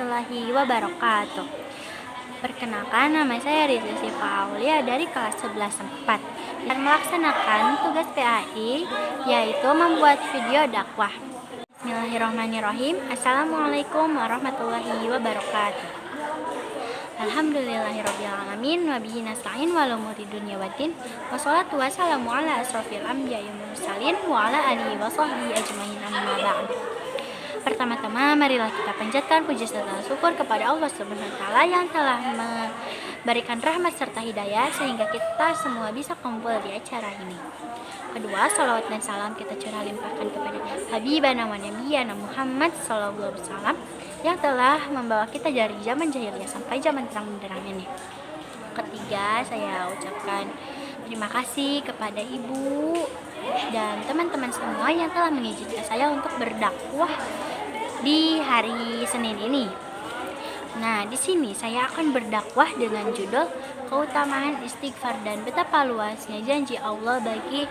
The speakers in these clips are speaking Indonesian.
warahmatullahi wabarakatuh. Perkenalkan, nama saya Rizky Sifa Aulia dari kelas 11 4 dan melaksanakan tugas PAI, yaitu membuat video dakwah. Bismillahirrahmanirrahim. Assalamualaikum warahmatullahi wabarakatuh. Alhamdulillahirrabbilalamin. Wabihi nasta'in wala umuri dunya waddin. Wassalatu wassalamu ala asrofil anbiya'i wal mursalin wa ala alihi wa sahbihi ajmain, amma ba'd. Pertama-tama marilah kita panjatkan puji serta syukur kepada Allah Subhanahu wa taala yang telah memberikan rahmat serta hidayah sehingga kita semua bisa kumpul di acara ini. Kedua, salawat dan salam kita curah limpahkan kepada Habibana wa Nabiyana Muhammad sallallahu alaihi wasallam yang telah membawa kita dari zaman jahiliyah sampai zaman terang benderang ini. Ketiga, saya ucapkan terima kasih kepada ibu dan teman-teman semua yang telah mengizinkan saya untuk berdakwah di hari Senin ini. Nah, di sini saya akan berdakwah dengan judul keutamaan istighfar dan betapa luasnya janji Allah bagi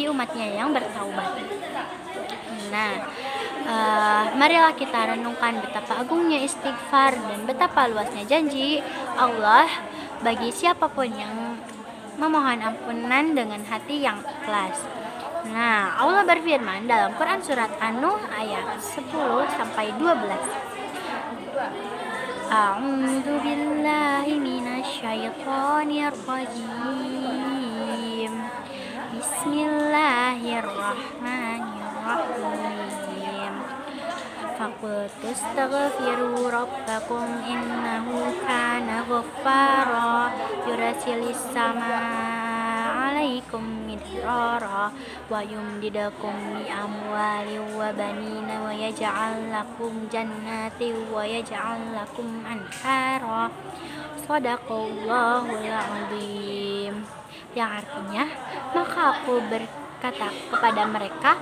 umatnya yang bertaubat. Nah, marilah kita renungkan betapa agungnya istighfar dan betapa luasnya janji Allah bagi siapapun yang memohon ampunan dengan hati yang ikhlas. Nah, Allah berfirman dalam Quran surat An-Nuh ayat 10 sampai 12. A'udzu billahi minasyaitonir rajim. Bismillahirrahmanirrahim. Faqultu astaghfiru rabbakum innahu kana ghaffara yursilis samaa 'alaikum midrara wa yumdidukum bi amwalin wa banina wa yaj'al lakum jannatin wa yaj'al lakum anhara. Shadaqallahul 'azim. Yang artinya, maka aku berkata kepada mereka,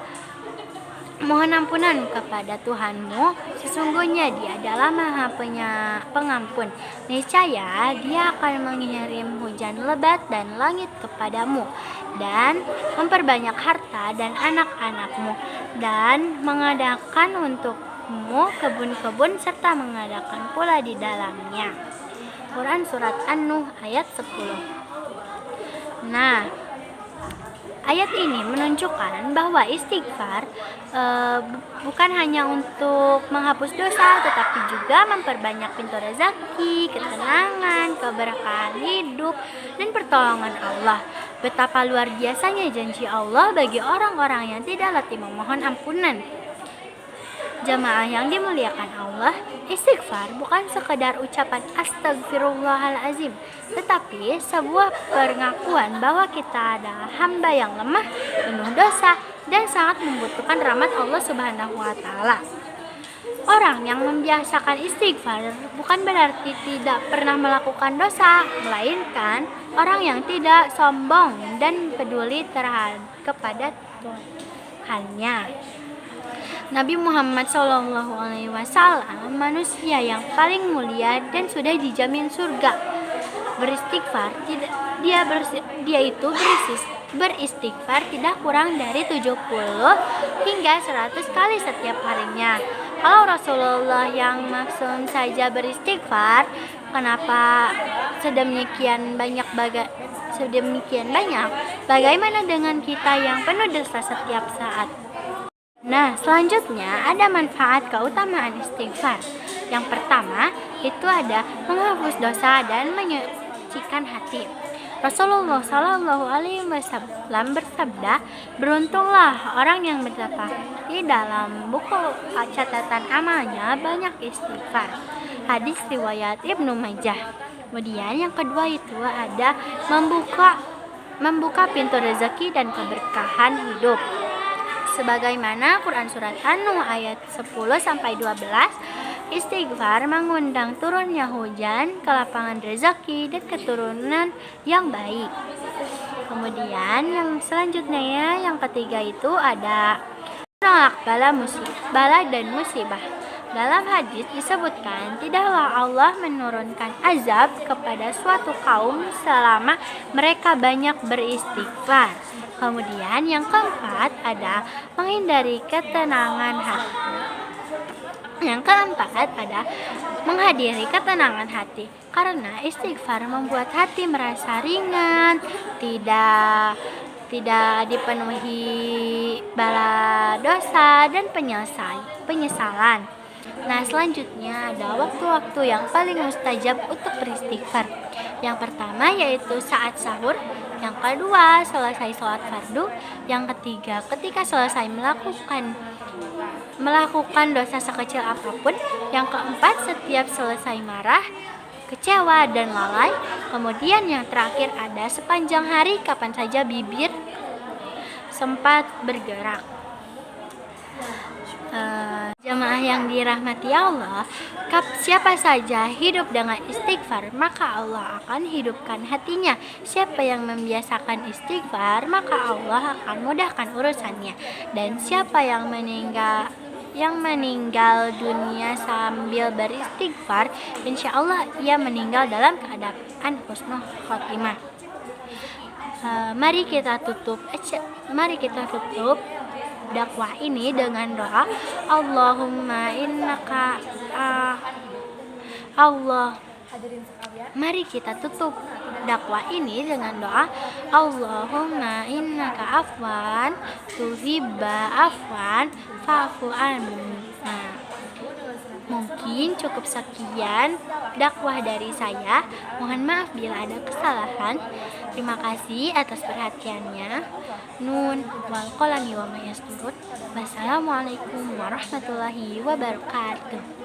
mohon ampunan kepada Tuhanmu, sesungguhnya Dia adalah Maha Pengampun. Niscaya Dia akan mengirim hujan lebat dan langit kepadamu, dan memperbanyak harta dan anak-anakmu, dan mengadakan untukmu kebun-kebun serta mengadakan pula di dalamnya. Quran surat An-Nuh ayat 10. Nah, ayat ini menunjukkan bahwa istighfar bukan hanya untuk menghapus dosa, tetapi juga memperbanyak pintu rezeki, ketenangan, keberkahan hidup, dan pertolongan Allah. Betapa luar biasanya janji Allah bagi orang-orang yang tidak latih memohon ampunan. Jamaah yang dimuliakan Allah, istighfar bukan sekedar ucapan astagfirullahalazim, tetapi sebuah pengakuan bahwa kita adalah hamba yang lemah, penuh dosa, dan sangat membutuhkan rahmat Allah Subhanahu wa taala. Orang yang membiasakan istighfar bukan berarti tidak pernah melakukan dosa, melainkan orang yang tidak sombong dan peduli kepada Tuhannya. Nabi Muhammad SAW manusia yang paling mulia dan sudah dijamin surga. Beristighfar beristighfar tidak kurang dari 70 hingga 100 kali setiap harinya. Kalau Rasulullah yang maksum saja beristighfar, kenapa sedemikian banyak? Bagaimana dengan kita yang penuh dosa setiap saat? Nah, selanjutnya ada manfaat keutamaan istighfar. Yang pertama, itu ada menghapus dosa dan menyucikan hati. Rasulullah Shallallahu Alaihi Wasallam bersabda, beruntunglah orang yang mencatat di dalam buku catatan amalnya banyak istighfar. Hadis riwayat Ibnu Majah. Kemudian yang kedua itu ada membuka pintu rezeki dan keberkahan hidup. Sebagaimana Quran surat An-Nuh ayat 10 sampai 12, istighfar mengundang turunnya hujan, kelapangan rezeki, dan keturunan yang baik. Kemudian yang selanjutnya yang ketiga itu ada menolak bala dan musibah. Dalam hadis disebutkan, tidaklah Allah menurunkan azab kepada suatu kaum selama mereka banyak beristighfar. Kemudian yang keempat ada menghindari ketenangan hati. Yang keempat ada menghadiri ketenangan hati, karena istighfar membuat hati merasa ringan, tidak dipenuhi bala dosa dan penyesalan. Nah, selanjutnya ada waktu-waktu yang paling mustajab untuk beristighfar. Yang pertama yaitu saat sahur, yang kedua selesai sholat fardu, yang ketiga ketika selesai melakukan dosa sekecil apapun, yang keempat setiap selesai marah, kecewa dan lalai, kemudian yang terakhir ada sepanjang hari kapan saja bibir sempat bergerak. Jamaah yang dirahmati Allah, siapa saja hidup dengan istighfar, maka Allah akan hidupkan hatinya. Siapa yang membiasakan istighfar, maka Allah akan mudahkan urusannya. Dan siapa yang meninggal dunia sambil beristighfar, insya Allah ia meninggal dalam keadaan husnul khotimah. Mari kita tutup dakwah ini dengan doa Allahumma innaka Allah. Mari kita tutup dakwah ini dengan doa Allahumma innaka afwan tuhibba afwan fa'fu anna. Mungkin cukup sekian dakwah dari saya. Mohon maaf bila ada kesalahan. Terima kasih atas perhatiannya. Nun wal qalami wa ma yasturun. Wassalamualaikum warahmatullahi wabarakatuh.